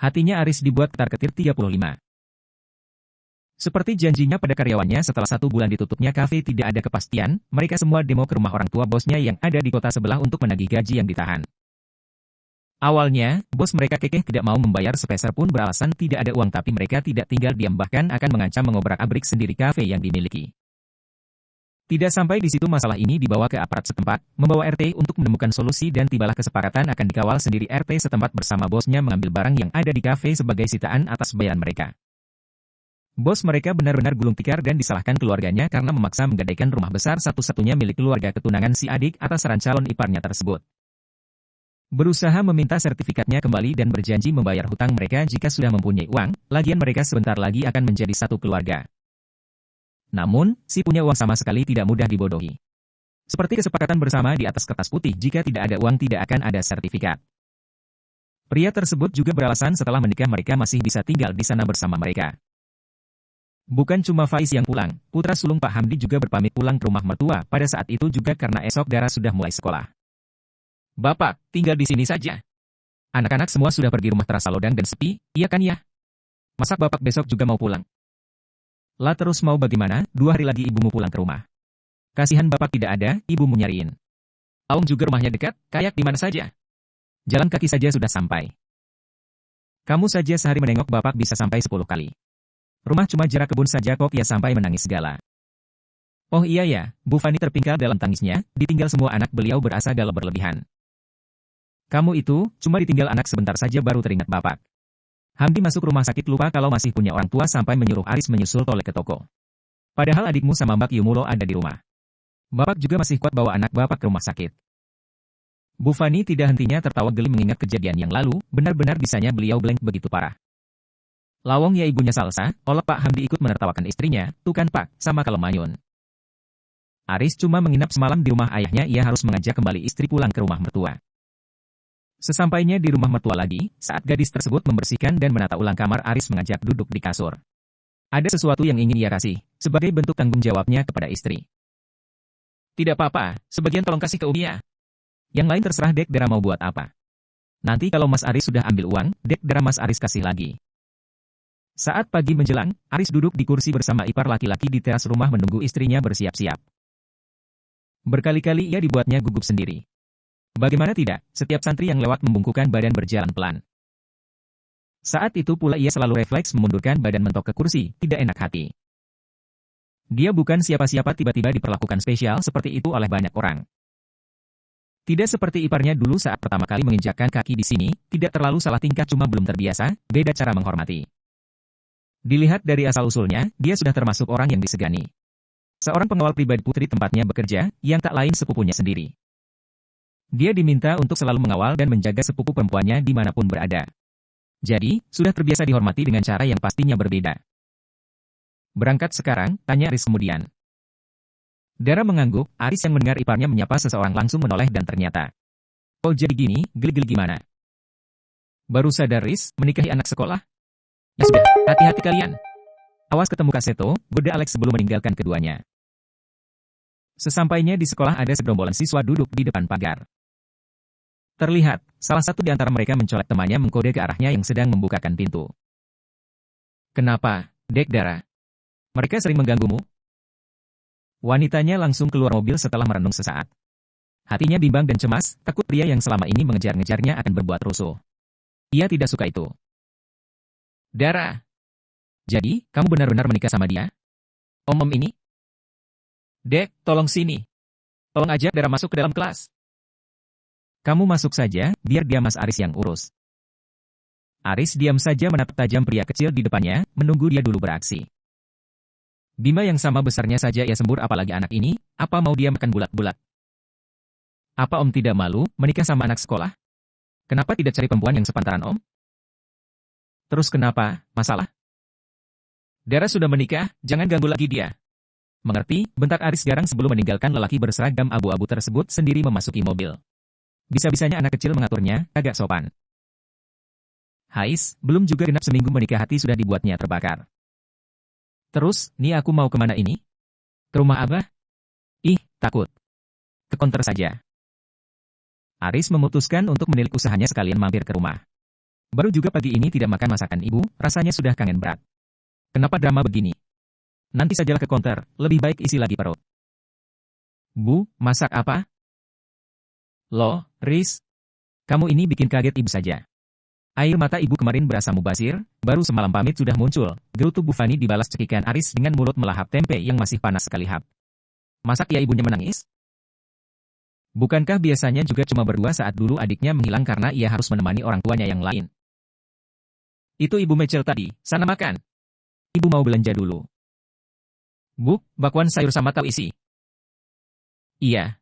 Hatinya Aris dibuat ketar-ketir 35. Seperti janjinya pada karyawannya, setelah 1 bulan ditutupnya kafe tidak ada kepastian, mereka semua demo ke rumah orang tua bosnya yang ada di kota sebelah untuk menagih gaji yang ditahan. Awalnya, bos mereka kekeh tidak mau membayar sepeser pun beralasan tidak ada uang, tapi mereka tidak tinggal diam, bahkan akan mengancam mengobrak-abrik sendiri kafe yang dimiliki. Tidak sampai di situ, masalah ini dibawa ke aparat setempat, membawa RT untuk menemukan solusi, dan tibalah kesepakatan akan dikawal sendiri RT setempat bersama bosnya mengambil barang yang ada di kafe sebagai sitaan atas bayaran mereka. Bos mereka benar-benar gulung tikar dan disalahkan keluarganya karena memaksa menggadaikan rumah besar satu-satunya milik keluarga ketunangan si adik atas saran calon iparnya tersebut. Berusaha meminta sertifikatnya kembali dan berjanji membayar hutang mereka jika sudah mempunyai uang, lagian mereka sebentar lagi akan menjadi satu keluarga. Namun, si punya uang sama sekali tidak mudah dibodohi. Seperti kesepakatan bersama di atas kertas putih, jika tidak ada uang tidak akan ada sertifikat. Pria tersebut juga beralasan setelah menikah mereka masih bisa tinggal di sana bersama mereka. Bukan cuma Faiz yang pulang, putra sulung Pak Hamdi juga berpamit pulang ke rumah mertua pada saat itu juga karena esok Dara sudah mulai sekolah. "Bapak, tinggal di sini saja. Anak-anak semua sudah pergi, rumah terasa lodang dan sepi, iya kan ya? Masa Bapak besok juga mau pulang?" "Lah terus mau bagaimana, 2 hari lagi ibumu pulang ke rumah. Kasihan Bapak tidak ada, ibumu nyariin. Aung juga rumahnya dekat, kayak di mana saja. Jalan kaki saja sudah sampai. Kamu saja sehari menengok Bapak bisa sampai 10 kali. Rumah cuma jarak kebun saja kok ya sampai menangis segala." "Oh iya ya," Bu Fani terpingkal dalam tangisnya, "ditinggal semua anak beliau berasa galau berlebihan. Kamu itu, cuma ditinggal anak sebentar saja baru teringat Bapak." Hamdi masuk rumah sakit lupa kalau masih punya orang tua sampai menyuruh Aris menyusul Tole ke toko. Padahal adikmu sama Mbak Yumulo ada di rumah. Bapak juga masih kuat bawa anak Bapak ke rumah sakit. Bu Fani tidak hentinya tertawa geli mengingat kejadian yang lalu, benar-benar bisanya beliau blank begitu parah. Lawong ya ibunya Salsa, olah Pak Hamdi ikut menertawakan istrinya, "Tuh kan Pak, sama kalau Mayun. Aris cuma menginap semalam di rumah ayahnya, ia harus mengajak kembali istri pulang ke rumah mertua." Sesampainya di rumah mertua lagi, saat gadis tersebut membersihkan dan menata ulang kamar, Aris mengajak duduk di kasur. Ada sesuatu yang ingin ia kasih, sebagai bentuk tanggung jawabnya kepada istri. "Tidak apa-apa, sebagian tolong kasih ke Umi ya. Yang lain terserah Dek Dara mau buat apa. Nanti kalau Mas Aris sudah ambil uang, Dek Dara Mas Aris kasih lagi." Saat pagi menjelang, Aris duduk di kursi bersama ipar laki-laki di teras rumah menunggu istrinya bersiap-siap. Berkali-kali ia dibuatnya gugup sendiri. Bagaimana tidak, setiap santri yang lewat membungkukkan badan berjalan pelan. Saat itu pula ia selalu refleks memundurkan badan mentok ke kursi, tidak enak hati. Dia bukan siapa-siapa tiba-tiba diperlakukan spesial seperti itu oleh banyak orang. Tidak seperti iparnya dulu saat pertama kali menginjakkan kaki di sini, tidak terlalu salah tingkah, cuma belum terbiasa, beda cara menghormati. Dilihat dari asal-usulnya, dia sudah termasuk orang yang disegani. Seorang pengawal pribadi putri tempatnya bekerja, yang tak lain sepupunya sendiri. Dia diminta untuk selalu mengawal dan menjaga sepupu perempuannya dimanapun berada. Jadi, sudah terbiasa dihormati dengan cara yang pastinya berbeda. "Berangkat sekarang?" tanya Aris kemudian. Dara mengangguk, Aris yang mendengar iparnya menyapa seseorang langsung menoleh dan ternyata. "Oh jadi gini, geli-geli gimana? Baru sadar Aris, menikahi anak sekolah? Ya sudah, hati-hati kalian. Awas ketemu Kak Seto," goda Alex sebelum meninggalkan keduanya. Sesampainya di sekolah ada segerombolan siswa duduk di depan pagar. Terlihat, salah satu di antara mereka mencolek temannya mengkode ke arahnya yang sedang membukakan pintu. "Kenapa, Dek Dara? Mereka sering mengganggumu?" Wanitanya langsung keluar mobil setelah merenung sesaat. Hatinya bimbang dan cemas, takut pria yang selama ini mengejar-ngejarnya akan berbuat rusuh. Ia tidak suka itu. "Dara, jadi, kamu benar-benar menikah sama dia? Om ini? Dek, tolong sini. Tolong ajak Dara masuk ke dalam kelas." "Kamu masuk saja, biar dia Mas Aris yang urus." Aris diam saja menatap tajam pria kecil di depannya, menunggu dia dulu beraksi. Bima yang sama besarnya saja ia sembur, apalagi anak ini, apa mau dia makan bulat-bulat? "Apa Om tidak malu, menikah sama anak sekolah? Kenapa tidak cari perempuan yang sepantaran Om?" "Terus kenapa, masalah? Dara sudah menikah, jangan ganggu lagi dia." "Mengerti," bentak Aris garang sebelum meninggalkan lelaki berseragam abu-abu tersebut sendiri memasuki mobil. Bisa-bisanya anak kecil mengaturnya, agak sopan. Hais, belum juga genap seminggu menikah hati sudah dibuatnya terbakar. "Terus, nih aku mau kemana ini? Ke rumah Abah? Ih, takut. Ke konter saja." Aris memutuskan untuk menilik usahanya sekalian mampir ke rumah. Baru juga pagi ini tidak makan masakan ibu, rasanya sudah kangen berat. Kenapa drama begini? Nanti sajalah ke counter, lebih baik isi lagi perut. Bu, masak apa? Loh, Riz, kamu ini bikin kaget ibu saja. Air mata ibu kemarin berasa mubazir, baru semalam pamit sudah muncul. Gerutu Bu Fani dibalas cekikan Aris dengan mulut melahap tempe yang masih panas sekali hap. Masak ya ibunya menangis? Bukankah biasanya juga cuma berdua saat dulu adiknya menghilang karena ia harus menemani orang tuanya yang lain? Itu ibu Mecel tadi, sana makan. Ibu mau belanja dulu. Bu, bakwan sayur sama tahu isi. Iya,